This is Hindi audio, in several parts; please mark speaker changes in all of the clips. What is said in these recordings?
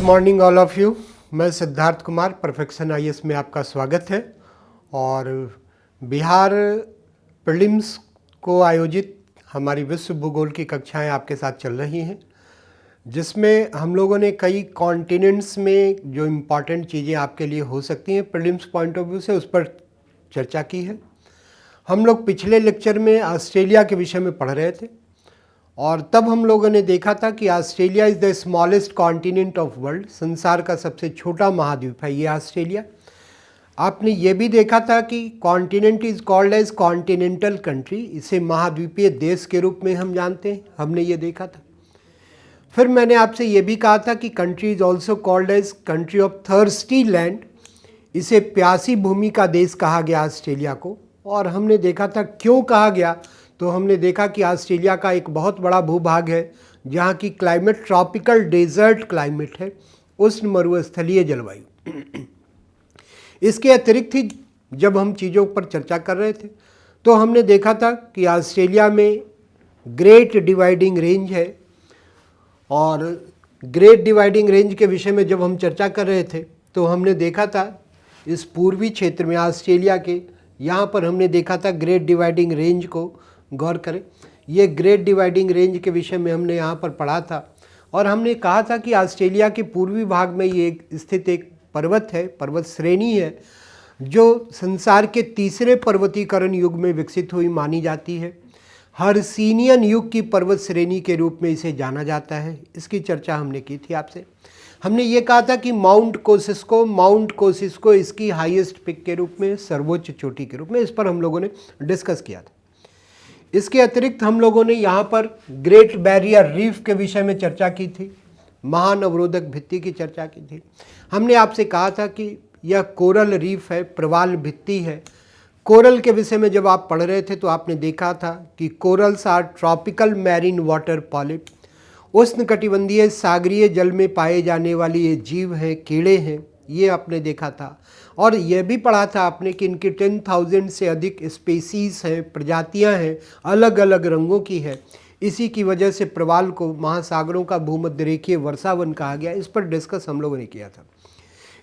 Speaker 1: Morning all of you. मैं सिद्धार्थ कुमार, परफेक्शन आईएएस में आपका स्वागत है। और बिहार प्रीलिम्स को आयोजित हमारी विश्व भूगोल की कक्षाएं आपके साथ चल रही हैं, जिसमें हम लोगों ने कई कॉन्टिनेंट्स में जो इम्पॉर्टेंट चीज़ें आपके लिए हो सकती हैं प्रीलिम्स पॉइंट ऑफ व्यू से, उस पर चर्चा की है। हम लोग पिछले लेक्चर में ऑस्ट्रेलिया के विषय में पढ़ रहे थे और तब हम लोगों ने देखा था कि Australia is the smallest continent of world, संसार का सबसे छोटा महाद्वीप है ये ऑस्ट्रेलिया। आपने ये भी देखा था कि continent is called as continental country, इसे महाद्वीपीय देश के रूप में हम जानते हैं, हमने ये देखा था। फिर मैंने आपसे ये भी कहा था कि country is also called as country of thirsty land, इसे प्यासी भूमि का देश कहा गया ऑस्ट्रेलिया को। और हमने देखा था क्यों कहा गया, तो हमने देखा कि ऑस्ट्रेलिया का एक बहुत बड़ा भूभाग है जहाँ की क्लाइमेट ट्रॉपिकल डेजर्ट क्लाइमेट है, उष्ण मरुस्थलीय जलवायु। इसके अतिरिक्त ही जब हम चीज़ों पर चर्चा कर रहे थे तो हमने देखा था कि ऑस्ट्रेलिया में ग्रेट डिवाइडिंग रेंज है, और ग्रेट डिवाइडिंग रेंज के विषय में जब हम चर्चा कर रहे थे तो हमने देखा था इस पूर्वी क्षेत्र में ऑस्ट्रेलिया के यहाँ पर हमने देखा था ग्रेट डिवाइडिंग रेंज को। गौर करें, ये ग्रेट डिवाइडिंग रेंज के विषय में हमने यहाँ पर पढ़ा था और हमने कहा था कि ऑस्ट्रेलिया के पूर्वी भाग में ये स्थित एक पर्वत है, पर्वत श्रेणी है, जो संसार के तीसरे पर्वतीकरण युग में विकसित हुई मानी जाती है। हर्सीनियन युग की पर्वत श्रेणी के रूप में इसे जाना जाता है। इसकी चर्चा हमने की थी आपसे। हमने ये कहा था कि माउंट कोसिस्को इसकी हाईएस्ट पिक के रूप में, सर्वोच्च चोटी के रूप में, इस पर हम लोगों ने डिस्कस किया था। इसके अतिरिक्त हम लोगों ने यहाँ पर ग्रेट बैरियर रीफ के विषय में चर्चा की थी, महान अवरोधक भित्ति की चर्चा की थी। हमने आपसे कहा था कि यह कोरल रीफ है, प्रवाल भित्ति है। कोरल के विषय में जब आप पढ़ रहे थे तो आपने देखा था कि corals are tropical marine water polyp, उष्णकटिबंधीय सागरीय जल में पाए जाने वाली ये जीव हैं, कीड़े हैं, ये आपने देखा था। और यह भी पढ़ा था आपने कि इनकी 10,000 से अधिक स्पीसीज़ हैं, प्रजातियां हैं, अलग अलग रंगों की है। इसी की वजह से प्रवाल को महासागरों का भूमध्य रेखीय वर्षावन कहा गया। इस पर डिस्कस हम लोगों ने किया था।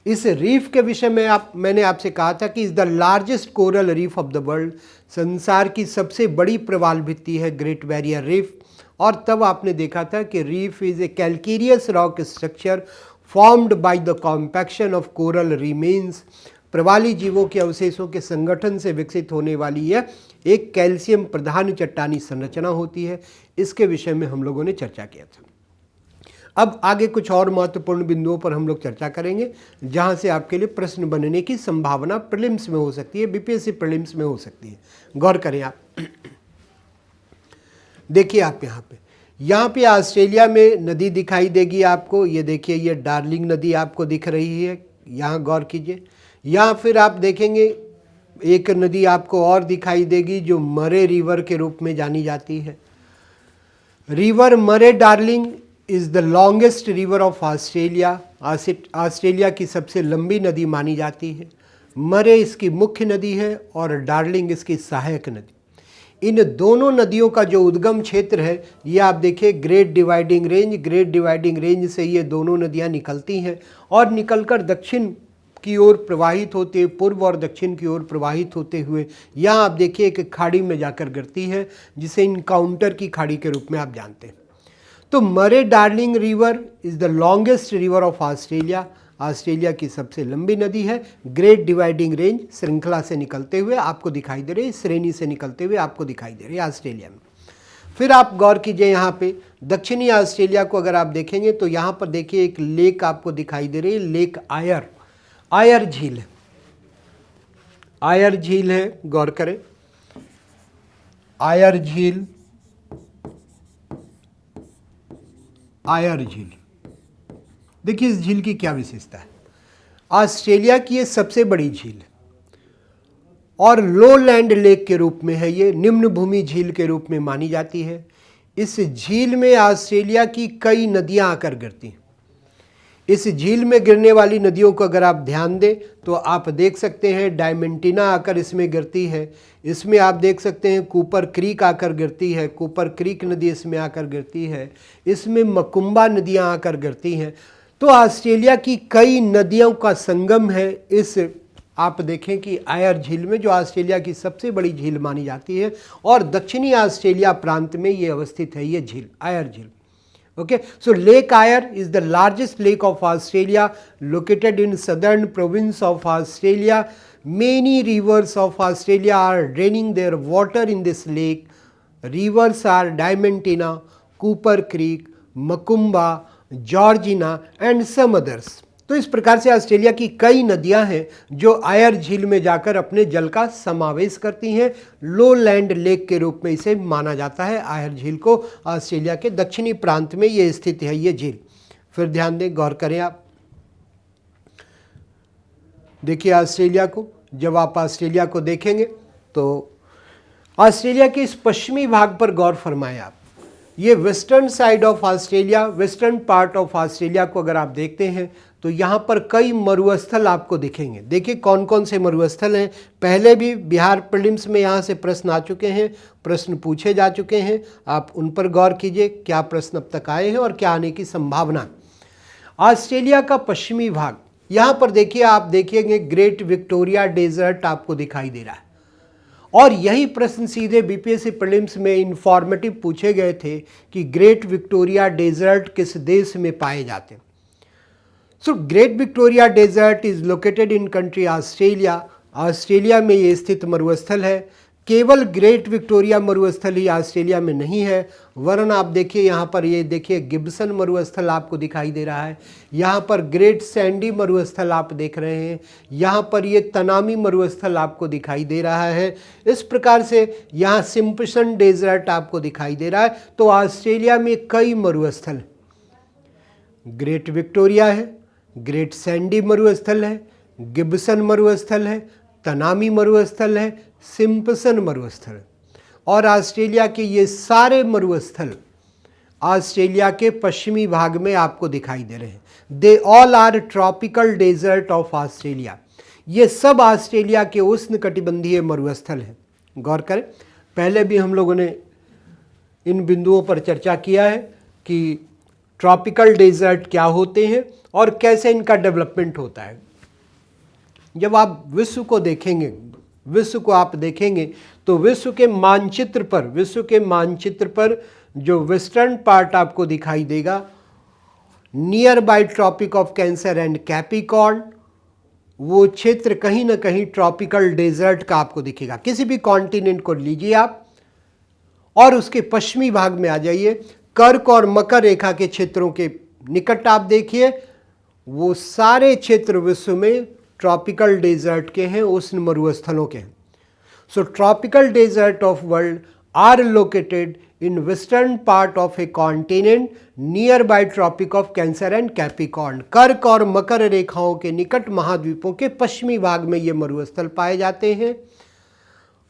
Speaker 1: इस रीफ के विषय में मैंने आपसे कहा था कि is the largest coral reef of the world, संसार की सबसे बड़ी प्रवाल भित्ति है ग्रेट बैरियर रीफ। और तब आपने देखा था कि reef is a calcareous rock structure formed by the compaction of coral remains, प्रवाली जीवों के अवशेषों के संगठन से विकसित होने वाली यह एक कैल्शियम प्रधान चट्टानी संरचना होती है। इसके विषय में हम लोगों ने चर्चा किया था। अब आगे कुछ और महत्वपूर्ण बिंदुओं पर हम लोग चर्चा करेंगे जहां से आपके लिए प्रश्न बनने की संभावना प्रीलिम्स में हो सकती है, बीपीएससी प्रीलिम्स में हो सकती है। गौर करें आप। देखिए आप यहाँ पे ऑस्ट्रेलिया में नदी दिखाई देगी आपको। ये देखिए, ये डार्लिंग नदी आपको दिख रही है, यहाँ गौर कीजिए। यहाँ फिर आप देखेंगे एक नदी आपको और दिखाई देगी जो मरे रिवर के रूप में जानी जाती है। रिवर मरे darling is the longest river of Australia, Australia की सबसे लंबी नदी मानी जाती है। मरे इसकी मुख्य नदी है और डार्लिंग इसकी सहायक नदी। इन दोनों नदियों का जो उद्गम क्षेत्र है ये आप देखिए ग्रेट डिवाइडिंग रेंज से ये दोनों नदियां निकलती हैं और निकलकर दक्षिण की ओर प्रवाहित होते हुए, पूर्व और दक्षिण की ओर प्रवाहित होते हुए यहाँ आप देखिए एक खाड़ी में जाकर गिरती है जिसे इनकाउंटर की खाड़ी के रूप में आप जानते हैं। तो मरे darling river is the longest river of Australia, Australia की सबसे लंबी नदी है। ग्रेट डिवाइडिंग रेंज श्रृंखला से निकलते हुए आपको दिखाई दे रही है, श्रेणी से निकलते हुए आपको दिखाई दे रही है ऑस्ट्रेलिया में। फिर आप गौर कीजिए, यहाँ पे दक्षिणी ऑस्ट्रेलिया को अगर आप देखेंगे तो यहाँ पर देखिए एक लेक आपको दिखाई दे रही है, लेक आयर झील है, आयर झील है। गौर करें, आयर झील देखिए इस झील की क्या विशेषता है। ऑस्ट्रेलिया की ये सबसे बड़ी झील है और लो लैंड लेक के रूप में है, ये निम्न भूमि झील के रूप में मानी जाती है। इस झील में ऑस्ट्रेलिया की कई नदियां आकर गिरती हैं। इस झील में गिरने वाली नदियों को अगर आप ध्यान दें तो आप देख सकते हैं डायमेंटिना आकर इसमें गिरती है, इसमें आप देख सकते हैं कूपर क्रीक आकर गिरती है, कूपर क्रीक नदी इसमें आकर गिरती है, इसमें मकुम्बा नदियां आकर गिरती हैं। तो तो ऑस्ट्रेलिया की कई नदियों का संगम है इस, आप देखें कि आयर झील में, जो ऑस्ट्रेलिया की सबसे बड़ी झील मानी जाती है और दक्षिणी ऑस्ट्रेलिया प्रांत में ये अवस्थित है, ये झील आयर झील। Okay, so Lake Eyre is the largest lake of Australia, located in southern province of Australia. Many rivers of Australia are draining their water in this lake. Rivers are Diamantina, Cooper Creek, Macumba, Georgina and some others. तो इस प्रकार से ऑस्ट्रेलिया की कई नदियां हैं जो आयर झील में जाकर अपने जल का समावेश करती हैं। लो लैंड लेक के रूप में इसे माना जाता है आयर झील को। ऑस्ट्रेलिया के दक्षिणी प्रांत में ये स्थित है ये झील। फिर ध्यान दें, गौर करें आप, देखिए ऑस्ट्रेलिया को, जब आप ऑस्ट्रेलिया को देखेंगे तो ऑस्ट्रेलिया के इस पश्चिमी भाग पर गौर फरमाएं आप। ये western side of Australia, western part of Australia को अगर आप देखते हैं तो यहाँ पर कई मरुस्थल आपको दिखेंगे। देखिए कौन कौन से मरुस्थल हैं। पहले भी बिहार प्रीलिम्स में यहाँ से प्रश्न आ चुके हैं, प्रश्न पूछे जा चुके हैं, आप उन पर गौर कीजिए क्या प्रश्न अब तक आए हैं और क्या आने की संभावना। ऑस्ट्रेलिया का पश्चिमी भाग, यहाँ पर देखिए, आप देखिएंगे ग्रेट विक्टोरिया डेजर्ट आपको दिखाई दे रहा है और यही प्रश्न सीधे बीपीएससी प्रीलिम्स में इंफॉर्मेटिव पूछे गए थे कि ग्रेट विक्टोरिया डेजर्ट किस देश में पाए जाते हैं। So great Victoria desert is located in country Australia. Australia में ये स्थित मरुस्थल है। केवल ग्रेट विक्टोरिया मरुस्थल ही ऑस्ट्रेलिया में नहीं है, वरन आप देखिए यहाँ पर, ये देखिए गिब्सन मरुस्थल आपको दिखाई दे रहा है, यहाँ पर ग्रेट सैंडी मरुस्थल आप देख रहे हैं, यहाँ पर ये तनामी मरुस्थल आपको दिखाई दे रहा है। इस प्रकार से यहाँ सिम्पसन डेजर्ट आपको दिखाई दे रहा है। तो ऑस्ट्रेलिया में कई मरुस्थल, ग्रेट विक्टोरिया है, ग्रेट सैंडी मरुस्थल है, गिब्सन मरुस्थल है, तनामी मरुस्थल है, सिम्पसन मरुस्थल, और ऑस्ट्रेलिया के ये सारे मरुस्थल ऑस्ट्रेलिया के पश्चिमी भाग में आपको दिखाई दे रहे हैं। They all are tropical desert of Australia. ये सब ऑस्ट्रेलिया के उष्णकटिबंधीय मरुस्थल हैं। गौर करें, पहले भी हम लोगों ने इन बिंदुओं पर चर्चा किया है कि ट्रॉपिकल डेजर्ट क्या होते हैं और कैसे इनका डेवलपमेंट होता है। जब आप विश्व को देखेंगे, विश्व को आप देखेंगे तो विश्व के मानचित्र पर जो वेस्टर्न पार्ट आपको दिखाई देगा, near by Tropic of Cancer and Capricorn, वो क्षेत्र कहीं ना कहीं ट्रॉपिकल डेजर्ट का आपको दिखेगा। किसी भी कॉन्टिनेंट को लीजिए आप और उसके पश्चिमी भाग में आ जाइए, कर्क और मकर रेखा के क्षेत्रों के निकट आप देखिए, वो सारे क्षेत्र विश्व में ट्रॉपिकल डेजर्ट के हैं, उष्ण मरुस्थलों के हैं। So tropical desert of world are located in western part of a continent near bye Tropic of Cancer and Capricorn. कर्क और मकर रेखाओं के निकट महाद्वीपों के पश्चिमी भाग में ये मरुस्थल पाए जाते हैं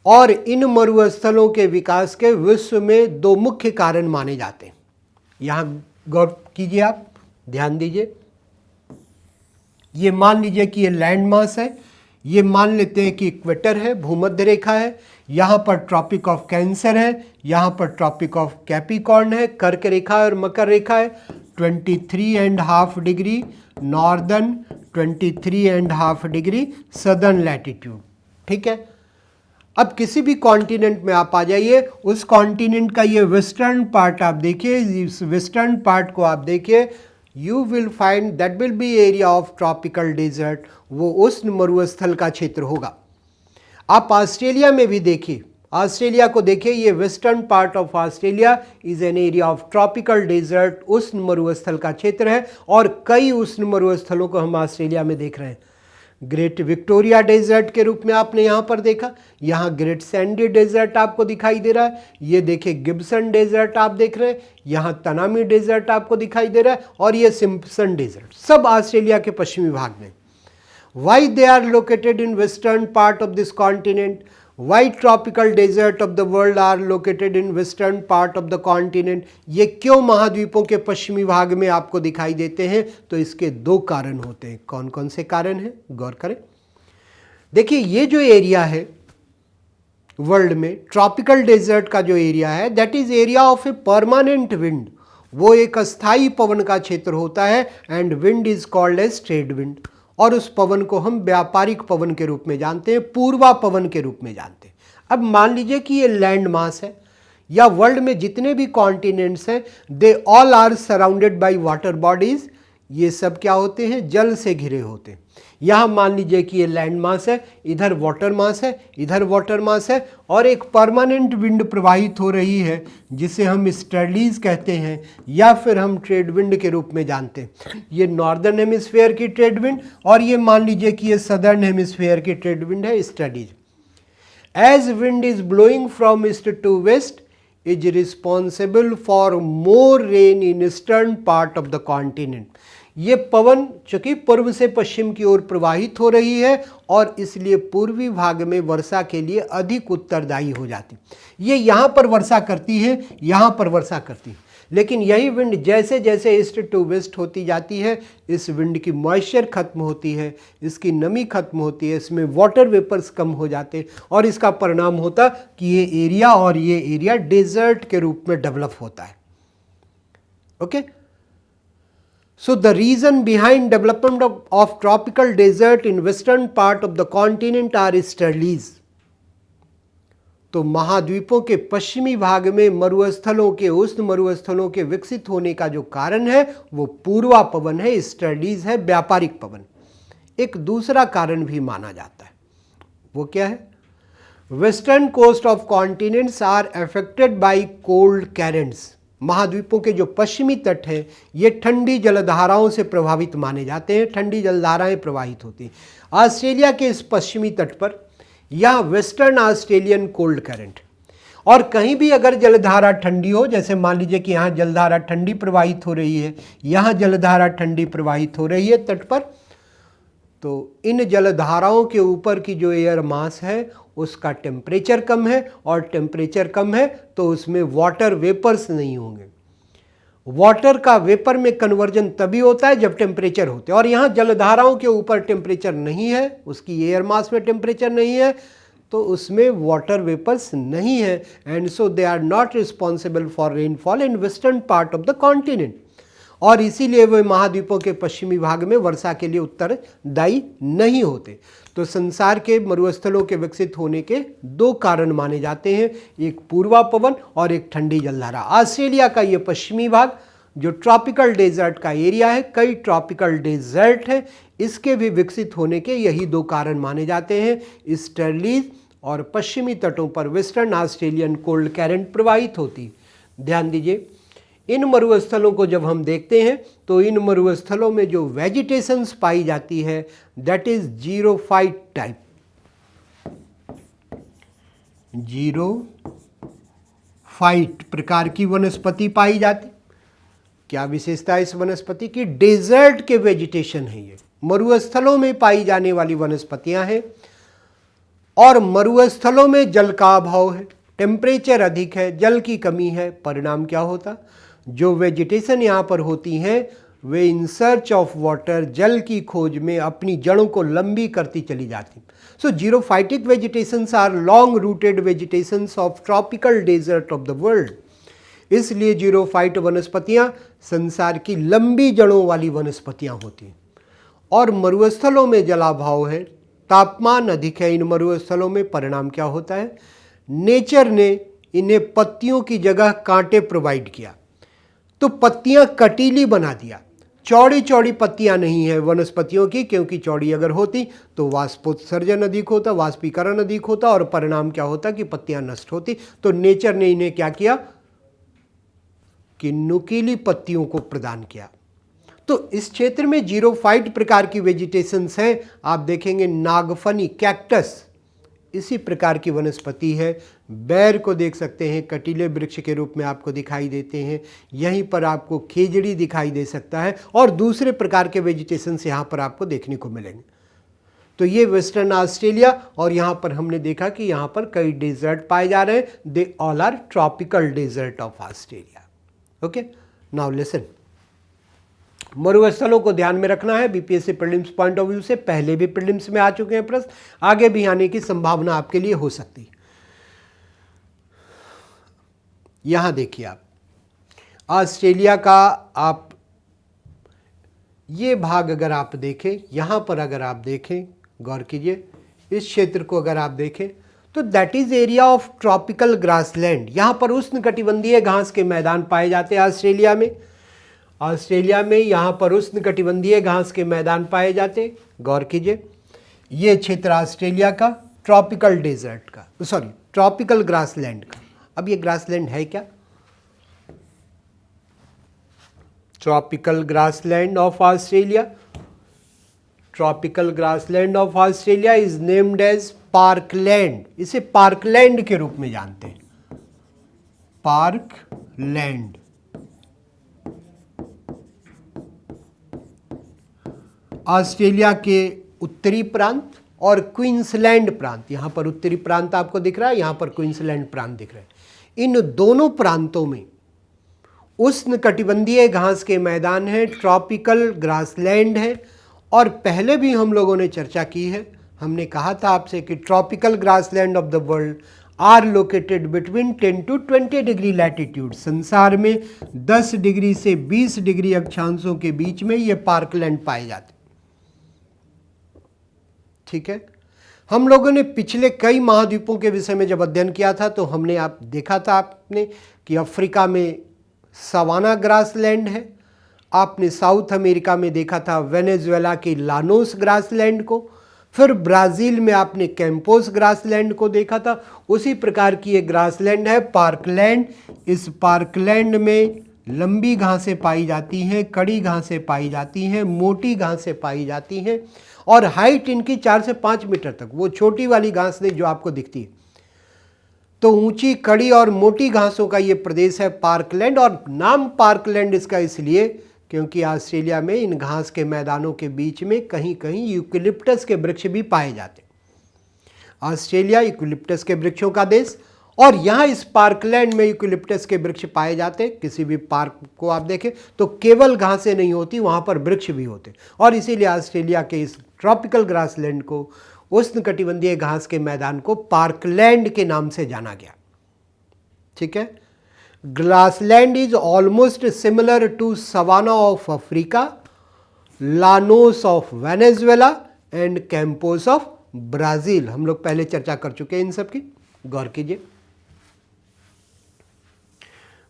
Speaker 1: और इन मरुस्थलों के विकास के विश्व में दो मुख्य कारण माने जाते हैं। यहाँ गौर कीजिए, आप ध्यान दीजिए, ये मान लीजिए कि ये लैंड मास है, ये मान लेते हैं कि इक्वेटर है, भूमध्य रेखा है, यहाँ पर ट्रॉपिक ऑफ कैंसर है, यहाँ पर ट्रॉपिक ऑफ कैप्रिकॉर्न है, कर्क रेखा और मकर रेखा है, 23.5 degree northern, 23.5 degree southern latitude. ठीक है, अब किसी भी कॉन्टिनेंट में आप आ जाइए, उस कॉन्टिनेंट का ये वेस्टर्न पार्ट आप देखिए, इस वेस्टर्न पार्ट को आप देखिए, you will find that will be area of tropical desert, वो उष्ण मरुस्थल का क्षेत्र होगा। आप ऑस्ट्रेलिया में भी देखिए, ऑस्ट्रेलिया को देखिए, ये western part of Australia is an area of tropical desert, उष्ण मरुस्थल का क्षेत्र है और कई उष्ण मरुस्थलों को हम ऑस्ट्रेलिया में देख रहे हैं। ग्रेट विक्टोरिया डेजर्ट के रूप में आपने यहाँ पर देखा, यहाँ ग्रेट सैंडी डेजर्ट आपको दिखाई दे रहा है, ये देखिए गिब्सन डेजर्ट आप देख रहे हैं, यहाँ तनामी डेजर्ट आपको दिखाई दे रहा है और ये सिम्पसन डेजर्ट, सब ऑस्ट्रेलिया के पश्चिमी भाग में। Why they are located in western part of this continent, why tropical desert of the world are located in western part of the continent, ये क्यों महाद्वीपों के पश्चिमी भाग में आपको दिखाई देते हैं? तो इसके दो कारण होते हैं। कौन कौन से कारण हैं, गौर करें। देखिए, ये जो एरिया है वर्ल्ड में, ट्रॉपिकल डेजर्ट का जो एरिया है, that is area of a permanent wind. वो एक अस्थाई पवन का क्षेत्र होता है and wind is called as trade wind. और उस पवन को हम व्यापारिक पवन के रूप में जानते हैं, पूर्वा पवन के रूप में जानते हैं। अब मान लीजिए कि ये लैंड मास है या वर्ल्ड में जितने भी कॉन्टिनेंट्स हैं they all are surrounded by water bodies, ये सब क्या होते हैं, जल से घिरे होते हैं। यहाँ मान लीजिए कि ये लैंड मास है, इधर वाटर मास है, इधर वाटर मास है और एक परमानेंट विंड प्रवाहित हो रही है जिसे हम स्टर्लीज कहते हैं या फिर हम ट्रेड विंड के रूप में जानते हैं। ये नॉर्दर्न हेमिस्फीयर की ट्रेड विंड और ये मान लीजिए कि ये सदर्न हेमिस्फीयर की ट्रेड विंड है, easterlies. As wind is blowing from east to west is responsible for more rain in eastern part of the continent। ये पवन चूंकि पूर्व से पश्चिम की ओर प्रवाहित हो रही है और इसलिए पूर्वी भाग में वर्षा के लिए अधिक उत्तरदायी हो जाती। ये यहाँ पर वर्षा करती है, यहाँ पर वर्षा करती है, लेकिन यही विंड जैसे जैसे ईस्ट टू वेस्ट होती जाती है इस विंड की मॉइस्चर खत्म होती है, इसकी नमी खत्म होती है, इसमें वाटर वेपर्स कम हो जाते हैं और इसका परिणाम होता कि ये एरिया डेजर्ट के रूप में डेवलप होता है। Okay, so the reason behind development of tropical desert in western part of the continent are easterlies. तो महाद्वीपों के पश्चिमी भाग में मरुस्थलों के, उष्ण मरुस्थलों के विकसित होने का जो कारण है वो पूर्वा पवन है, स्टर्लीज है, व्यापारिक पवन। एक दूसरा कारण भी माना जाता है, वो क्या है, western coast of continents are affected by cold currents. महाद्वीपों के जो पश्चिमी तट हैं ये ठंडी जलधाराओं से प्रभावित माने जाते हैं, ठंडी जलधाराएं प्रवाहित होती हैं। ऑस्ट्रेलिया के इस पश्चिमी तट पर या वेस्टर्न ऑस्ट्रेलियन कोल्ड करंट, और कहीं भी अगर जलधारा ठंडी हो, जैसे मान लीजिए कि यहाँ जलधारा ठंडी प्रवाहित हो रही है, यहाँ जलधारा ठंडी प्रवाहित हो रही है तट पर, तो इन जलधाराओं के ऊपर की जो एयर मास है उसका टेम्परेचर कम है और टेम्परेचर कम है तो उसमें वाटर वेपर्स नहीं होंगे। वाटर का वेपर में कन्वर्जन तभी होता है जब टेम्परेचर होते हैं, और यहाँ जलधाराओं के ऊपर टेम्परेचर नहीं है, उसकी एयर मास में टेम्परेचर नहीं है तो उसमें वाटर वेपर्स नहीं है and so they are not responsible for rainfall in western part of the continent. और इसीलिए वे महाद्वीपों के पश्चिमी भाग में वर्षा के लिए उत्तरदायी नहीं होते। तो संसार के मरुस्थलों के विकसित होने के दो कारण माने जाते हैं, एक पूर्वा पवन और एक ठंडी जलधारा। ऑस्ट्रेलिया का ये पश्चिमी भाग जो ट्रॉपिकल डेजर्ट का एरिया है, कई ट्रॉपिकल डेजर्ट है, इसके भी विकसित होने के यही दो कारण माने जाते हैं, स्टर्लीज और पश्चिमी तटों पर वेस्टर्न ऑस्ट्रेलियन कोल्ड करंट प्रवाहित होती। ध्यान दीजिए, इन मरुस्थलों को जब हम देखते हैं तो इन मरुस्थलों में जो वेजिटेशंस पाई जाती है that is xerophyte type, xerophyte प्रकार की वनस्पति पाई जाती। क्या विशेषता है इस वनस्पति की, डेजर्ट के वेजिटेशन है, ये मरुस्थलों में पाई जाने वाली वनस्पतियां हैं और मरुस्थलों में जल का अभाव है, टेम्परेचर अधिक है, जल की कमी है। परिणाम क्या होता, जो वेजिटेशन यहाँ पर होती हैं वे इन सर्च ऑफ वाटर, जल की खोज में अपनी जड़ों को लंबी करती चली जाती। So xerophytic vegetations are long rooted vegetations of tropical desert of the world. इसलिए जीरोफाइट वनस्पतियाँ संसार की लंबी जड़ों वाली वनस्पतियाँ होती हैं। और मरुस्थलों में जलाभाव है, तापमान अधिक है इन मरुस्थलों में। परिणाम क्या होता है, नेचर ने इन्हें पत्तियों की जगह कांटे प्रोवाइड किया तो पत्तियां कटीली बना दिया। चौड़ी चौड़ी पत्तियां नहीं है वनस्पतियों की, क्योंकि चौड़ी अगर होती तो वाष्पोत्सर्जन अधिक होता, वाष्पीकरण अधिक होता और परिणाम क्या होता कि पत्तियां नष्ट होती। तो नेचर ने इन्हें क्या किया कि नुकीली पत्तियों को प्रदान किया। तो इस क्षेत्र में जीरोफाइट प्रकार की वेजिटेशंस हैं। आप देखेंगे नागफनी, कैक्टस इसी प्रकार की वनस्पति है। बैर को देख सकते हैं, कटीले वृक्ष के रूप में आपको दिखाई देते हैं। यहीं पर आपको खेजड़ी दिखाई दे सकता है और दूसरे प्रकार के वेजिटेशंस यहाँ पर आपको देखने को मिलेंगे। तो ये वेस्टर्न ऑस्ट्रेलिया, और यहाँ पर हमने देखा कि यहाँ पर कई डेजर्ट पाए जा रहे हैं। They all are tropical desert of Australia. Okay, now listen, मरुस्थलों को ध्यान में रखना है। BPSC prelims point of view से पहले भी प्रीलिम्स में आ चुके हैं प्रश्न, आगे भी आने की संभावना आपके लिए हो सकती है। यहां देखिए आप, ऑस्ट्रेलिया का आप ये भाग अगर आप देखें, यहाँ पर अगर आप देखें, गौर कीजिए, इस क्षेत्र को अगर आप देखें तो that is area of tropical grassland. यहाँ पर उष्णकटिबंधीय घास के मैदान पाए जाते हैं ऑस्ट्रेलिया में। ऑस्ट्रेलिया में यहाँ पर उष्णकटिबंधीय घास के मैदान पाए जाते। गौर कीजिए, ये क्षेत्र ऑस्ट्रेलिया का ट्रॉपिकल डेजर्ट का, सॉरी ट्रॉपिकल ग्रासलैंड का। अब ये ग्रासलैंड है क्या? Tropical grassland of Australia, tropical grassland of Australia is named as parkland. इसे पार्कलैंड के रूप में जानते हैं, पार्कलैंड। ऑस्ट्रेलिया के उत्तरी प्रांत और क्वींसलैंड प्रांत, यहां पर उत्तरी प्रांत आपको दिख रहा है, यहां पर क्वींसलैंड प्रांत दिख रहा है। इन दोनों प्रांतों में उष्णकटिबंधीय घास के मैदान है, ट्रॉपिकल ग्रासलैंड है। और पहले भी हम लोगों ने चर्चा की है, हमने कहा था आपसे कि tropical grassland of the world are located between 10 to 20 degree latitude. संसार में 10 डिग्री से 20 डिग्री अक्षांशों के बीच में ये पार्कलैंड पाए जाते। ठीक है, हम लोगों ने पिछले कई महाद्वीपों के विषय में जब अध्ययन किया था तो हमने आप देखा था आपने कि अफ्रीका में सवाना ग्रासलैंड है। आपने साउथ अमेरिका में देखा था वेनेजुएला के लानोस ग्रासलैंड को। फिर ब्राज़ील में आपने कैंपोस ग्रासलैंड को देखा था। उसी प्रकार की एक ग्रासलैंड है पार्कलैंड। इस पार्कलैंड में लंबी घासें पाई जाती हैं, कड़ी घासें पाई जाती हैं, मोटी घासें पाई जाती हैं और हाइट इनकी 4 से 5 मीटर तक। वो छोटी वाली घास नहीं जो आपको दिखती है, तो ऊंची, कड़ी और मोटी घासों का ये प्रदेश है पार्कलैंड। और नाम पार्कलैंड इसका इसलिए क्योंकि ऑस्ट्रेलिया में इन घास के मैदानों के बीच में कहीं कहीं यूकेलिप्टस के वृक्ष भी पाए जाते। ऑस्ट्रेलिया यूकेलिप्टस के वृक्षों का देश, और यहाँ इस पार्कलैंड में यूकेलिप्टस के वृक्ष पाए जाते। किसी भी पार्क को आप देखें तो केवल घासें नहीं होती, वहाँ पर वृक्ष भी होते। और इसीलिए ऑस्ट्रेलिया के इस ट्रॉपिकल ग्रासलैंड को, उष्णकटिबंधीय घास के मैदान को पार्कलैंड के नाम से जाना गया। ठीक है, grassland is almost similar to savanna of Africa, llanos of Venezuela and campos of Brazil. हम लोग पहले चर्चा कर चुके हैं इन सब की, गौर कीजिए।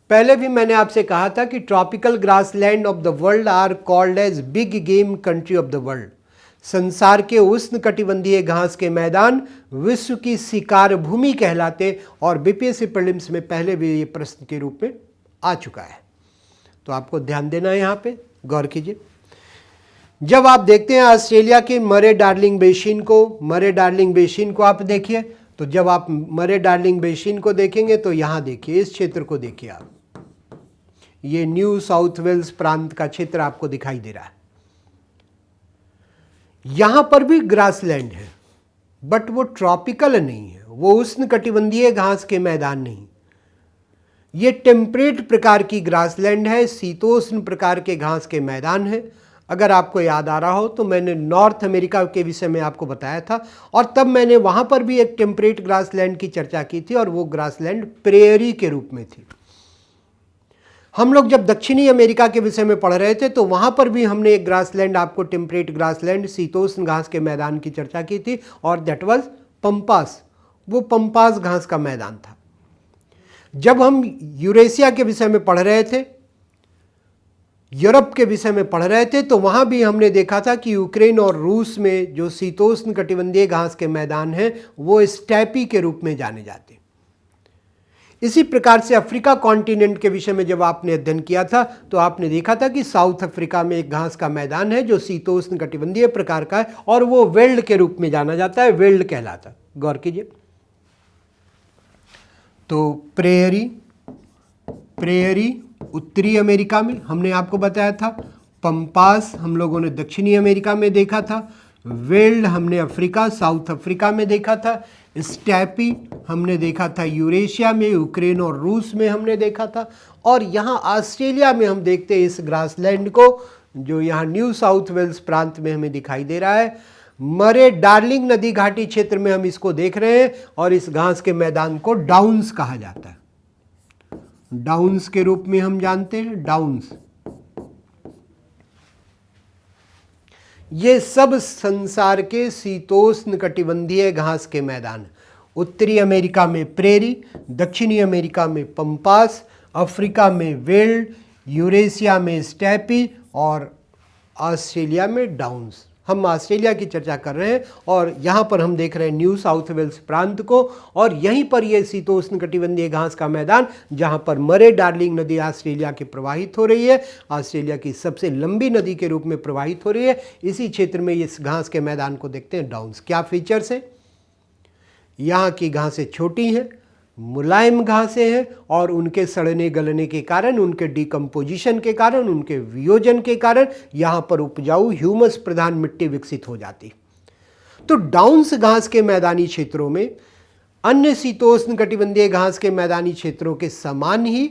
Speaker 1: पहले भी मैंने आपसे कहा था कि tropical grassland of the world are called as big game country of the world. संसार के उष्णकटिबंधीय घास के मैदान विश्व की शिकार भूमि कहलाते। और बीपीएससी प्रीलिम्स में पहले भी ये प्रश्न के रूप में आ चुका है, तो आपको ध्यान देना है, यहाँ पे गौर कीजिए। जब आप देखते हैं ऑस्ट्रेलिया के मरे डार्लिंग बेसिन को, मरे डार्लिंग बेसिन को आप देखिए, तो जब आप मरे डार्लिंग बेसिन को देखेंगे तो यहाँ देखिए, इस क्षेत्र को देखिए आप, ये न्यू साउथ वेल्स प्रांत का क्षेत्र आपको दिखाई दे रहा है। यहां पर भी ग्रासलैंड है, बट वो ट्रॉपिकल नहीं है, वो उष्णकटिबंधीय घास के मैदान नहीं। ये टेम्परेट प्रकार की ग्रासलैंड है, शीतोष्ण प्रकार के घास के मैदान है। अगर आपको याद आ रहा हो तो मैंने नॉर्थ अमेरिका के विषय में आपको बताया था, और तब मैंने वहां पर भी एक टेम्परेट ग्रासलैंड की चर्चा की थी, और वो ग्रासलैंड प्रेयरी के रूप में थी। हम लोग जब दक्षिणी अमेरिका के विषय में पढ़ रहे थे तो वहाँ पर भी हमने एक ग्रासलैंड, आपको टेम्परेट ग्रासलैंड, शीतोष्ण घास के मैदान की चर्चा की थी, और दैट वाज पंपास। वो पंपास घास का मैदान था। जब हम यूरेशिया के विषय में पढ़ रहे थे, यूरोप के विषय में पढ़ रहे थे, तो वहाँ भी हमने देखा था कि यूक्रेन और रूस में जो शीतोष्ण कटिबंधीय घास के मैदान हैं वो स्टेपी के रूप में जाने जाते। इसी प्रकार से अफ्रीका कॉन्टिनेंट के विषय में जब आपने अध्ययन किया था तो आपने देखा था कि साउथ अफ्रीका में एक घास का मैदान है जो शीतोष्ण कटिबंधीय प्रकार का है, और वो वेल्ड के रूप में जाना जाता है, वेल्ड कहलाता है। गौर कीजिए, तो प्रेयरी उत्तरी अमेरिका में हमने आपको बताया था, पंपास हम लोगों ने दक्षिणी अमेरिका में देखा था, वेल्ड हमने अफ्रीका, साउथ अफ्रीका में देखा था, स्टेपी हमने देखा था यूरेशिया में, यूक्रेन और रूस में हमने देखा था, और यहाँ ऑस्ट्रेलिया में हम देखते हैं इस ग्रासलैंड को, जो यहाँ न्यू साउथ वेल्स प्रांत में हमें दिखाई दे रहा है। मरे डार्लिंग नदी घाटी क्षेत्र में हम इसको देख रहे हैं, और इस घास के मैदान को डाउन्स कहा जाता है। डाउन्स के रूप में हम जानते हैं, डाउन्स। ये सब संसार के शीतोष्ण कटिबंधीय घास के मैदान। उत्तरी अमेरिका में प्रेरी, दक्षिणी अमेरिका में पंपास, अफ्रीका में वेल्ड, यूरेशिया में स्टेपी और ऑस्ट्रेलिया में डाउन्स। हम ऑस्ट्रेलिया की चर्चा कर रहे हैं और यहाँ पर हम देख रहे हैं न्यू साउथ वेल्स प्रांत को, और यहीं पर यह शीतोष्ण कटिबंधीय घास का मैदान जहाँ पर मरे डार्लिंग नदी ऑस्ट्रेलिया की प्रवाहित हो रही है, ऑस्ट्रेलिया की सबसे लंबी नदी के रूप में प्रवाहित हो रही है। इसी क्षेत्र में इस घास के मैदान को देखते हैं डाउन्स। क्या फीचर्स है? यहाँ की घासें छोटी हैं, मुलायम घासें हैं और उनके सड़ने गलने के कारण, उनके डिकम्पोजिशन के कारण, उनके वियोजन के कारण यहाँ पर उपजाऊ ह्यूमस प्रधान मिट्टी विकसित हो जाती। तो डाउन्स घास के मैदानी क्षेत्रों में अन्य शीतोष्ण कटिबंधीय घास के मैदानी क्षेत्रों के समान ही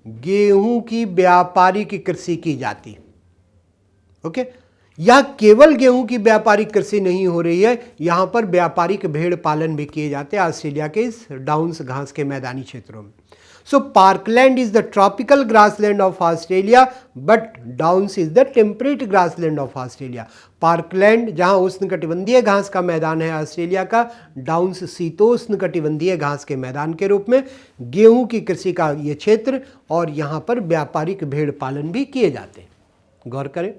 Speaker 1: गेहूं की व्यापारिक कृषि की जाती। ओके, यह केवल गेहूं की व्यापारिक कृषि नहीं हो रही है, यहां पर व्यापारिक भेड़ पालन भी किए जाते हैं ऑस्ट्रेलिया के इस डाउन्स घास के मैदानी क्षेत्रों में। So parkland is the tropical grassland of Australia, but downs is the temperate grassland of Australia. Parkland जहां उष्ण कटिबंधीय घास का मैदान है ऑस्ट्रेलिया का, डाउन्स शीतोष्ण कटिबंधीय घास के मैदान के रूप में, गेहूं की कृषि का ये क्षेत्र, और यहां पर व्यापारिक भेड़ पालन भी किए जाते हैं। गौर करें।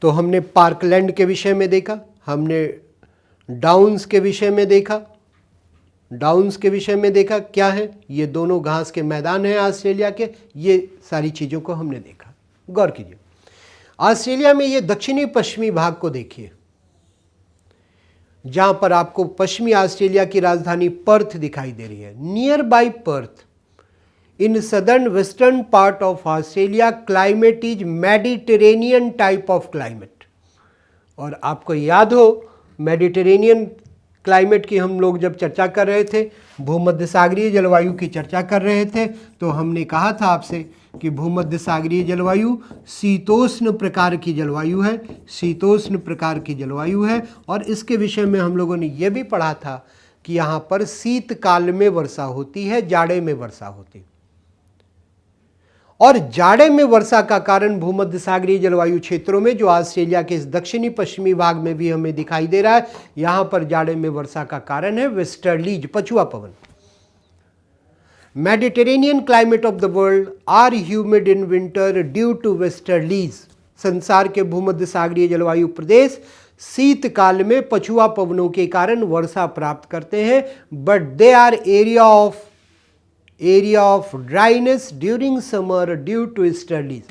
Speaker 1: तो हमने पार्कलैंड के विषय में देखा, हमने डाउन्स के विषय में देखा। डाउन्स के विषय में देखा क्या है, ये दोनों घास के मैदान हैं ऑस्ट्रेलिया के, ये सारी चीज़ों को हमने देखा। गौर कीजिए, ऑस्ट्रेलिया में ये दक्षिणी पश्चिमी भाग को देखिए, जहां पर आपको पश्चिमी ऑस्ट्रेलिया की राजधानी पर्थ दिखाई दे रही है। Near by Perth in southern western part of Australia climate is Mediterranean type of climate। और आपको याद हो मेडिटेरेनियन क्लाइमेट की हम लोग जब चर्चा कर रहे थे, भूमध्य सागरीय जलवायु की चर्चा कर रहे थे, तो हमने कहा था आपसे कि भूमध्य सागरीय जलवायु शीतोष्ण प्रकार की जलवायु है, शीतोष्ण प्रकार की जलवायु है। और इसके विषय में हम लोगों ने यह भी पढ़ा था कि यहाँ पर शीतकाल में वर्षा होती है, जाड़े में वर्षा होती है। और जाड़े में वर्षा का कारण भूमध्य सागरीय जलवायु क्षेत्रों में, जो ऑस्ट्रेलिया के इस दक्षिणी पश्चिमी भाग में भी हमें दिखाई दे रहा है, यहां पर जाड़े में वर्षा का कारण है वेस्टर्लीज, पछुआ पवन। Mediterranean climate of the world are humid in winter due to westerlies. संसार के भूमध्य सागरीय जलवायु प्रदेश शीतकाल में पछुआ पवनों के कारण वर्षा प्राप्त करते हैं, but they are area of dryness during summer due to easterlies.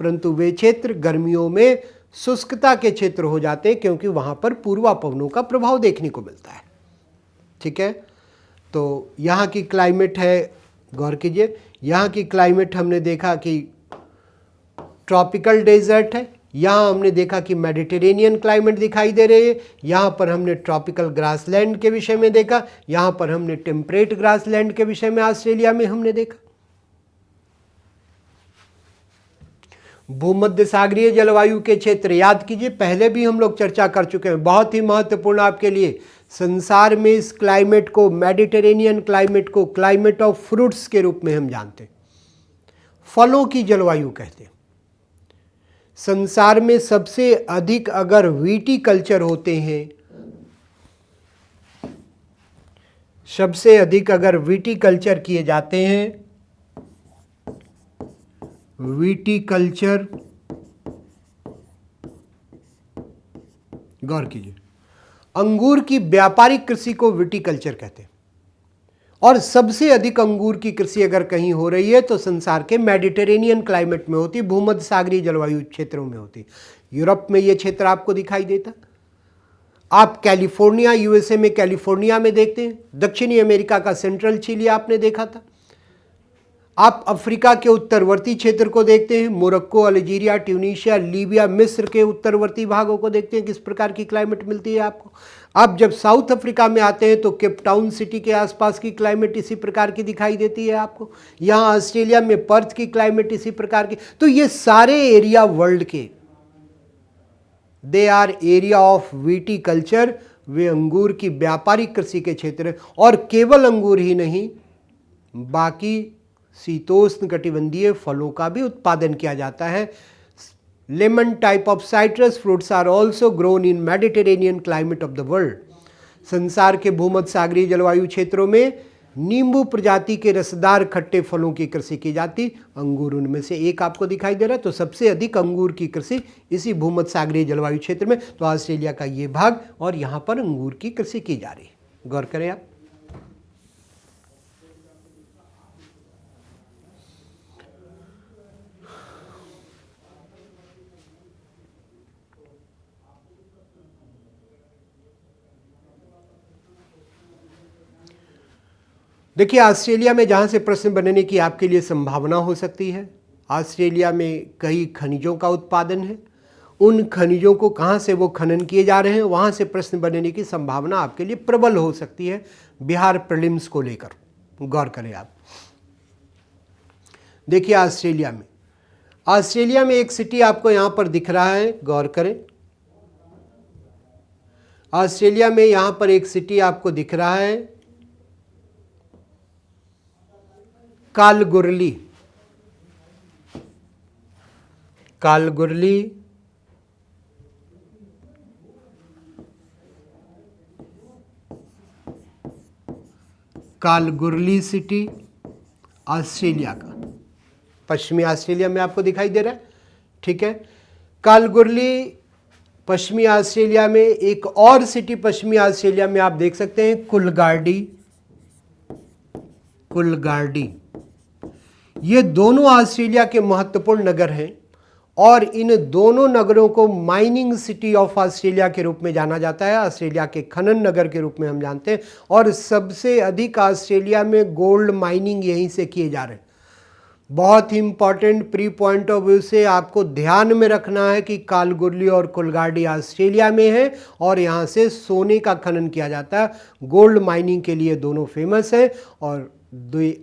Speaker 1: परंतु वे क्षेत्र गर्मियों में शुष्कता के क्षेत्र हो जाते हैं, क्योंकि वहां पर पूर्वा पवनों का प्रभाव देखने को मिलता है। ठीक है, तो यहाँ की क्लाइमेट है, गौर कीजिए, यहाँ की क्लाइमेट हमने देखा कि ट्रॉपिकल डेजर्ट है, यहाँ हमने देखा कि मेडिटेरेनियन क्लाइमेट दिखाई दे रही है, यहाँ पर हमने ट्रॉपिकल ग्रासलैंड के विषय में देखा, यहाँ पर हमने टेम्परेट ग्रासलैंड के विषय में ऑस्ट्रेलिया में हमने देखा। भूमध्य सागरीय जलवायु के क्षेत्र याद कीजिए, पहले भी हम लोग चर्चा कर चुके हैं, बहुत ही महत्वपूर्ण आपके लिए। संसार में इस क्लाइमेट को, मेडिटेरेनियन क्लाइमेट को, क्लाइमेट ऑफ फ्रूट्स के रूप में हम जानते हैं, फलों की जलवायु कहते हैं। संसार में सबसे अधिक अगर वीटी कल्चर होते हैं, सबसे अधिक अगर वीटी कल्चर किए जाते हैं, वीटी कल्चर, गौर कीजिए, अंगूर की व्यापारिक कृषि को विटी कल्चर कहते हैं। और सबसे अधिक अंगूर की कृषि अगर कहीं हो रही है तो संसार के मेडिटेरेनियन क्लाइमेट में होती, भूमध्य सागरीय जलवायु क्षेत्रों में होती। यूरोप में यह क्षेत्र आपको दिखाई देता, आप कैलिफोर्निया, यूएसए में कैलिफोर्निया में देखते हैं, दक्षिणी अमेरिका का सेंट्रल चिली आपने देखा था, आप अफ्रीका के उत्तरवर्ती क्षेत्र को देखते हैं, मोरक्को, अल्जीरिया, ट्यूनीशिया, लीबिया, मिस्र के उत्तरवर्ती भागों को देखते हैं, किस प्रकार की क्लाइमेट मिलती है आपको। आप जब साउथ अफ्रीका में आते हैं तो केप टाउन सिटी के आसपास की क्लाइमेट इसी प्रकार की दिखाई देती है आपको। यहाँ ऑस्ट्रेलिया में पर्थ की क्लाइमेट इसी प्रकार की। तो ये सारे एरिया वर्ल्ड के they are area of viticulture, वे अंगूर की व्यापारिक कृषि के क्षेत्र हैं। और केवल अंगूर ही नहीं, बाकी शीतोष्ण कटिबंधीय फलों का भी उत्पादन किया जाता है। Lemon type of citrus fruits are also grown in Mediterranean climate of the world. संसार के भूमध्य सागरीय जलवायु क्षेत्रों में नींबू प्रजाति के रसदार खट्टे फलों की कृषि की जाती। अंगूर उनमें से एक आपको दिखाई दे रहा है। तो सबसे अधिक अंगूर की कृषि इसी भूमध्य सागरीय जलवायु क्षेत्र में, तो ऑस्ट्रेलिया का ये भाग, और यहाँ पर अंगूर की कृषि की जा रही है। गौर करें आप। देखिए, ऑस्ट्रेलिया में जहाँ से प्रश्न बनने की आपके लिए संभावना हो सकती है, ऑस्ट्रेलिया में कई खनिजों का उत्पादन है। उन खनिजों को कहाँ से वो खनन किए जा रहे हैं, वहाँ से प्रश्न बनने की संभावना आपके लिए प्रबल हो सकती है बिहार प्रीलिम्स को लेकर। गौर करें आप। देखिए, ऑस्ट्रेलिया में एक सिटी आपको यहाँ पर दिख रहा है। गौर करें, ऑस्ट्रेलिया में यहाँ पर एक सिटी आपको दिख रहा है, कालगुरली। कालगुरली कालगुरली सिटी ऑस्ट्रेलिया का, पश्चिमी ऑस्ट्रेलिया में आपको दिखाई दे रहा है। ठीक है, कालगुरली पश्चिमी ऑस्ट्रेलिया में। एक और सिटी पश्चिमी ऑस्ट्रेलिया में आप देख सकते हैं, कुलगार्डी। कुलगार्डी, ये दोनों ऑस्ट्रेलिया के महत्वपूर्ण नगर हैं और इन दोनों नगरों को माइनिंग सिटी ऑफ ऑस्ट्रेलिया के रूप में जाना जाता है। ऑस्ट्रेलिया के खनन नगर के रूप में हम जानते हैं, और सबसे अधिक ऑस्ट्रेलिया में गोल्ड माइनिंग यहीं से किए जा रहे हैं। बहुत ही important pre point of view से आपको ध्यान में रखना है कि कालगुरली और कुलगार्डी ऑस्ट्रेलिया में है और यहाँ से सोने का खनन किया जाता है। गोल्ड माइनिंग के लिए दोनों फेमस है और they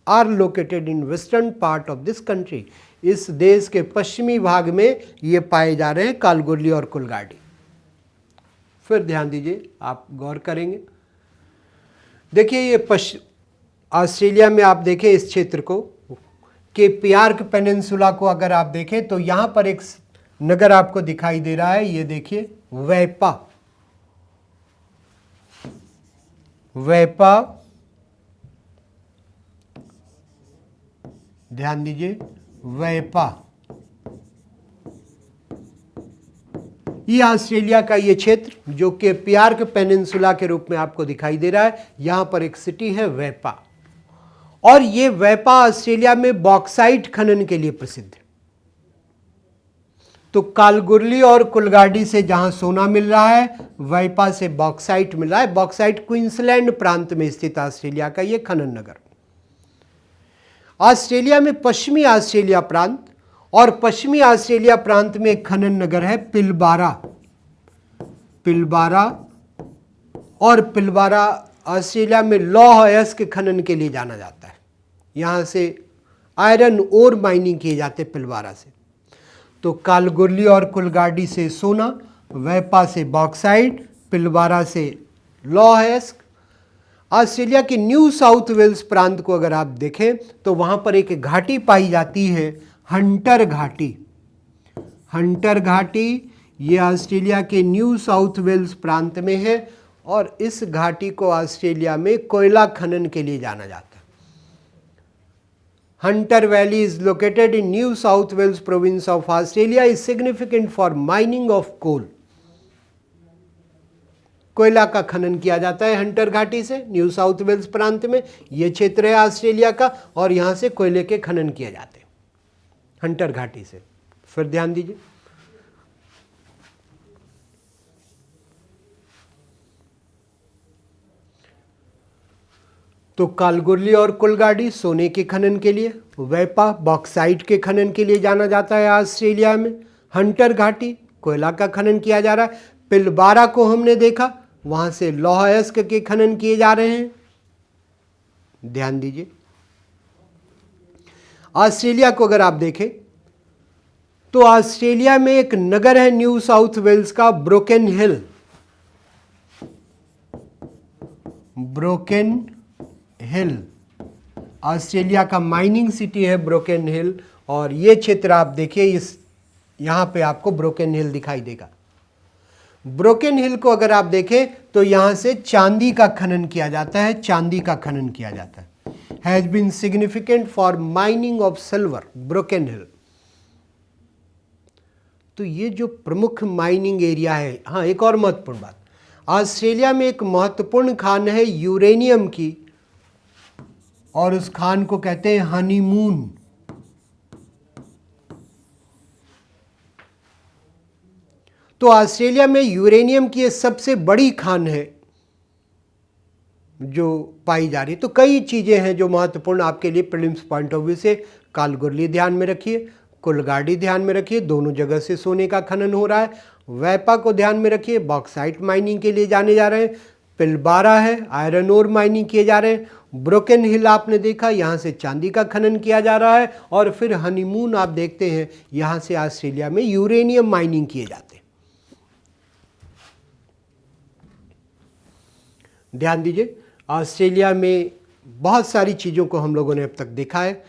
Speaker 1: are located in western part of this country. इस देश के पश्चिमी भाग में ये पाए जा रहे हैं, कालगुरली और कुलगार्डी। फिर ध्यान दीजिए, आप गौर करेंगे। देखिए, ये ऑस्ट्रेलिया में आप देखें इस क्षेत्र को, के पियार्क पेनिनसुला को अगर आप देखें तो यहाँ पर एक नगर आपको दिखाई दे रहा है। ये देखिए, वैपा। वैपा, ध्यान दीजिए, वैपा। ये ऑस्ट्रेलिया का ये क्षेत्र जो कि पियार्क पेनिनसुला के रूप में आपको दिखाई दे रहा है, यहां पर एक सिटी है वैपा। और ये वैपा ऑस्ट्रेलिया में बॉक्साइट खनन के लिए प्रसिद्ध है। तो कालगुरली और कुलगार्डी से जहां सोना मिल रहा है, वैपा से बॉक्साइट मिल रहा है। बॉक्साइट क्वींसलैंड प्रांत में स्थित ऑस्ट्रेलिया का ये खनन नगर। ऑस्ट्रेलिया में पश्चिमी ऑस्ट्रेलिया प्रांत, और पश्चिमी ऑस्ट्रेलिया प्रांत में एक खनन नगर है पिलबारा। पिलबारा, और पिलबारा ऑस्ट्रेलिया में लौह अयस्क खनन के लिए जाना जाता है। यहाँ से आयरन ओर माइनिंग किए जाते पिलबारा से। तो कालगुरली और कुलगार्डी से सोना, वैपा से बॉक्साइट, पिलबारा से लौह अयस्क। ऑस्ट्रेलिया के न्यू साउथ वेल्स प्रांत को अगर आप देखें तो वहाँ पर एक घाटी पाई जाती है, हंटर घाटी। हंटर घाटी ये ऑस्ट्रेलिया के न्यू साउथ वेल्स प्रांत में है और इस घाटी को ऑस्ट्रेलिया में कोयला खनन के लिए जाना जाता है। Hunter Valley is located in New South Wales province of Australia, is significant for mining of coal. कोयला का खनन किया जाता है हंटर घाटी से, न्यू साउथ वेल्स प्रांत में। यह क्षेत्र है ऑस्ट्रेलिया का और यहां से कोयले के खनन किए जाते हैं हंटर घाटी से। फिर ध्यान दीजिए, तो कालगुरली और कुलगार्डी सोने के खनन के लिए, वैपा बॉक्साइट के खनन के लिए जाना जाता है ऑस्ट्रेलिया में, हंटर घाटी कोयला का खनन किया जा रहा है, पिलबारा को हमने देखा वहां से लौह अयस्क के खनन किए जा रहे हैं। ध्यान दीजिए, ऑस्ट्रेलिया को अगर आप देखें तो ऑस्ट्रेलिया में एक नगर है न्यू साउथ वेल्स का ब्रोकन हिल। ब्रोकन हिल ऑस्ट्रेलिया का माइनिंग सिटी है ब्रोकन हिल। और ये क्षेत्र आप देखिए, इस यहां पे आपको ब्रोकन हिल दिखाई देगा। ब्रोकन हिल को अगर आप देखें तो यहां से चांदी का खनन किया जाता है, चांदी का खनन किया जाता है। Has been significant for mining of silver Broken Hill. तो ये जो प्रमुख माइनिंग एरिया है। हाँ, एक और महत्वपूर्ण बात, ऑस्ट्रेलिया में एक महत्वपूर्ण खान है यूरेनियम की, और उस खान को कहते हैं हनीमून। तो ऑस्ट्रेलिया में यूरेनियम की ये सबसे बड़ी खान है जो पाई जा रही है। तो कई चीजें हैं जो महत्वपूर्ण आपके लिए प्रीलिम्स पॉइंट ऑफ व्यू से। कालगुरली ध्यान में रखिए, कुलगाड़ी ध्यान में रखिए, दोनों जगह से सोने का खनन हो रहा है। वैपा को ध्यान में रखिए, बॉक्साइट माइनिंग के लिए जाने जा रहे हैं। पिलबारा है, आयरन ओर माइनिंग किए जा रहे हैं। ब्रोकन हिल आपने देखा, यहाँ से चांदी का खनन किया जा रहा है। और फिर हनीमून आप देखते हैं, यहाँ से ऑस्ट्रेलिया में यूरेनियम माइनिंग किए जाते हैं। ध्यान दीजिए, ऑस्ट्रेलिया में बहुत सारी चीज़ों को हम लोगों ने अब तक देखा है।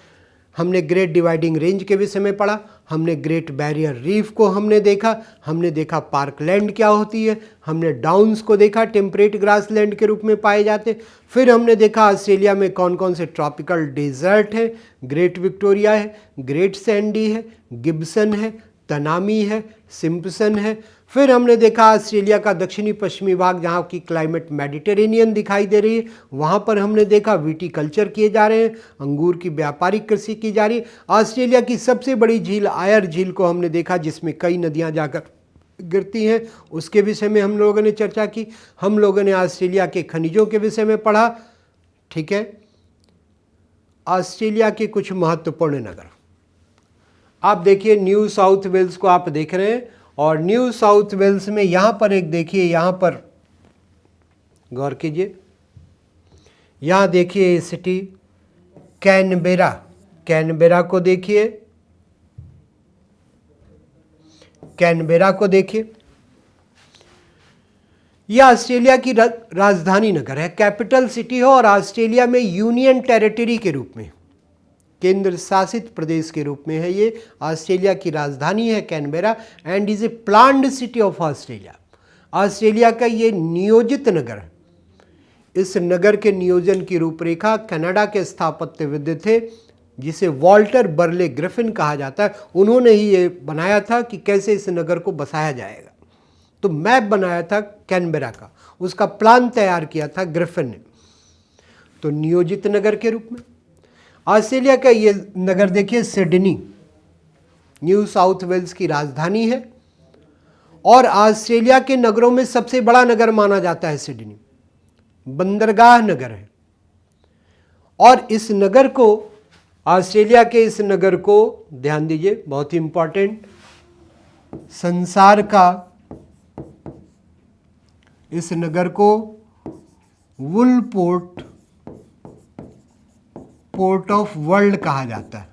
Speaker 1: हमने ग्रेट डिवाइडिंग रेंज के विषय में पढ़ा, हमने ग्रेट बैरियर रीफ को हमने देखा, हमने देखा पार्कलैंड क्या होती है, हमने डाउन्स को देखा, टेम्परेट ग्रासलैंड के रूप में पाए जाते। फिर हमने देखा ऑस्ट्रेलिया में कौन कौन से ट्रॉपिकल डेजर्ट है। ग्रेट विक्टोरिया है, ग्रेट सैंडी है, गिब्सन है, तनामी है, सिम्पसन है। फिर हमने देखा ऑस्ट्रेलिया का दक्षिणी पश्चिमी भाग जहाँ की क्लाइमेट मेडिटेरेनियन दिखाई दे रही है, वहाँ पर हमने देखा विटीकल्चर किए जा रहे हैं, अंगूर की व्यापारिक कृषि की जा रही है। ऑस्ट्रेलिया की सबसे बड़ी झील आयर झील को हमने देखा, जिसमें कई नदियाँ जाकर गिरती हैं, उसके विषय में हम लोगों ने चर्चा की। हम लोगों ने ऑस्ट्रेलिया के खनिजों के विषय में पढ़ा। ठीक है, ऑस्ट्रेलिया के कुछ महत्वपूर्ण नगर आप देखिए। न्यू साउथ वेल्स को आप देख रहे हैं, और न्यू साउथ वेल्स में यहाँ पर एक देखिए, यहाँ पर गौर कीजिए, यहाँ देखिए सिटी कैनबेरा। कैनबेरा को देखिए, कैनबेरा को देखिए। यह ऑस्ट्रेलिया की राजधानी नगर है, कैपिटल सिटी है, और ऑस्ट्रेलिया में यूनियन टेरिटरी के रूप में, केंद्र शासित प्रदेश के रूप में है। ये ऑस्ट्रेलिया की राजधानी है Canberra, and is a planned city of Australia. Australia का ये नियोजित नगर है। इस नगर के नियोजन की रूपरेखा कनाडा के स्थापत्यविद थे, जिसे वॉल्टर बर्ले ग्रिफिन कहा जाता है। उन्होंने ही ये बनाया था कि कैसे इस नगर को बसाया जाएगा। तो मैप बनाया था कैनबेरा का, उसका प्लान तैयार किया था ग्रिफिन ने। तो नियोजित नगर के रूप में ऑस्ट्रेलिया का ये नगर देखिए सिडनी, न्यू साउथ वेल्स की राजधानी है, और ऑस्ट्रेलिया के नगरों में सबसे बड़ा नगर माना जाता है सिडनी। बंदरगाह नगर है, और इस नगर को, ऑस्ट्रेलिया के इस नगर को ध्यान दीजिए, बहुत ही इंपॉर्टेंट, संसार का, इस नगर को वुल पोर्ट ऑफ वर्ल्ड कहा जाता है।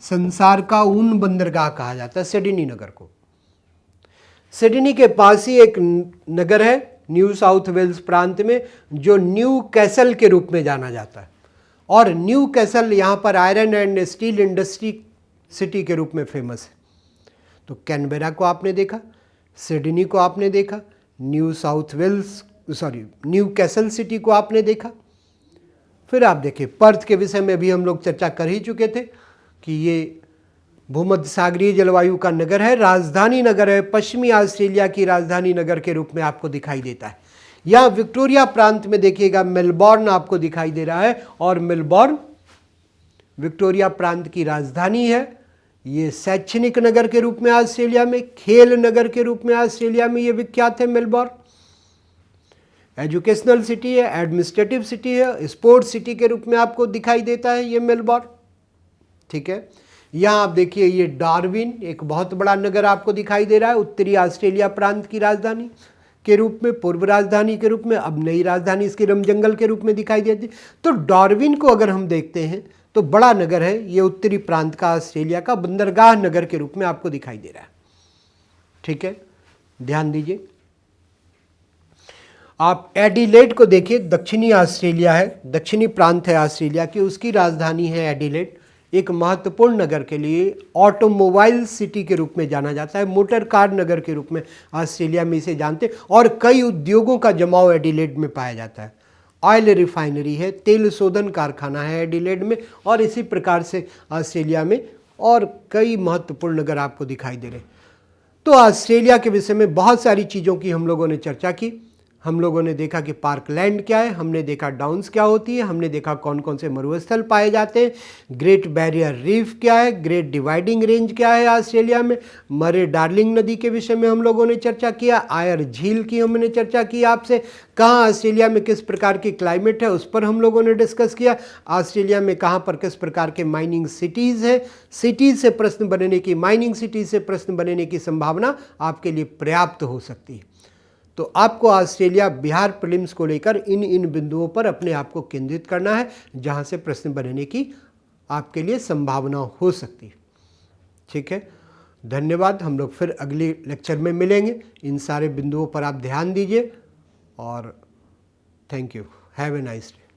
Speaker 1: संसार का ऊन बंदरगाह कहा जाता है सिडनी नगर को। सिडनी के पास ही एक नगर है न्यू साउथ वेल्स प्रांत में, जो न्यू कैसल के रूप में जाना जाता है। और न्यू कैसल यहाँ पर iron and steel industry city के रूप में फेमस है। तो कैनबेरा को आपने देखा, सिडनी को आपने देखा, न्यू कैसल सिटी को आपने देखा। फिर आप देखिए पर्थ के विषय में भी हम लोग चर्चा कर ही चुके थे कि ये भूमध्य सागरीय जलवायु का नगर है, राजधानी नगर है, पश्चिमी ऑस्ट्रेलिया की राजधानी नगर के रूप में आपको दिखाई देता है। यहाँ विक्टोरिया प्रांत में देखिएगा मेलबॉर्न आपको दिखाई दे रहा है, और मेलबॉर्न विक्टोरिया प्रांत की राजधानी है। ये शैक्षणिक नगर के रूप में ऑस्ट्रेलिया में, खेल नगर के रूप में ऑस्ट्रेलिया में ये विख्यात है मेलबॉर्न। एजुकेशनल सिटी है, एडमिनिस्ट्रेटिव सिटी है, स्पोर्ट्स सिटी के रूप में आपको दिखाई देता है ये मेलबॉर्न। ठीक है, यहाँ आप देखिए ये डार्विन, एक बहुत बड़ा नगर आपको दिखाई दे रहा है, उत्तरी ऑस्ट्रेलिया प्रांत की राजधानी के रूप में, पूर्व राजधानी के रूप में, अब नई राजधानी इसकी रमजंगल के रूप में दिखाई देती है। तो डार्विन को अगर हम देखते हैं तो बड़ा नगर है, ये उत्तरी प्रांत का ऑस्ट्रेलिया का बंदरगाह नगर के रूप में आपको दिखाई दे रहा है। ठीक है, ध्यान दीजिए। आप एडिलेड को देखिए, दक्षिणी ऑस्ट्रेलिया है, दक्षिणी प्रांत है ऑस्ट्रेलिया की, उसकी राजधानी है एडिलेड। एक महत्वपूर्ण नगर के लिए ऑटोमोबाइल सिटी के रूप में जाना जाता है, मोटर कार नगर के रूप में ऑस्ट्रेलिया में इसे जानते हैं, और कई उद्योगों का जमाव एडिलेड में पाया जाता है। ऑयल रिफाइनरी है, तेल शोधन कारखाना है एडिलेड में, और इसी प्रकार से ऑस्ट्रेलिया में और कई महत्वपूर्ण नगर आपको दिखाई दे रहे हैं। तो ऑस्ट्रेलिया के विषय में बहुत सारी चीज़ों की हम लोगों ने चर्चा की। हम लोगों ने देखा कि पार्कलैंड क्या है, हमने देखा डाउन्स क्या होती है, हमने देखा कौन कौन से मरुस्थल पाए जाते हैं, ग्रेट बैरियर रीफ क्या है, ग्रेट डिवाइडिंग रेंज क्या है ऑस्ट्रेलिया में, मरे डार्लिंग नदी के विषय में हम लोगों ने चर्चा किया, आयर झील की हमने चर्चा की आपसे, कहाँ ऑस्ट्रेलिया में किस प्रकार की क्लाइमेट है उस पर हम लोगों ने डिस्कस किया, ऑस्ट्रेलिया में कहाँ पर किस प्रकार के माइनिंग सिटीज़ है, सिटीज़ से प्रश्न बनने की, माइनिंग सिटीज़ से प्रश्न बनने की संभावना आपके लिए पर्याप्त हो सकती है। तो आपको ऑस्ट्रेलिया बिहार प्रीलिम्स को लेकर इन बिंदुओं पर अपने आप को केंद्रित करना है जहां से प्रश्न बनने की आपके लिए संभावना हो सकती है। ठीक है, धन्यवाद। हम लोग फिर अगले लेक्चर में मिलेंगे। इन सारे बिंदुओं पर आप ध्यान दीजिए और thank you. Have a nice day.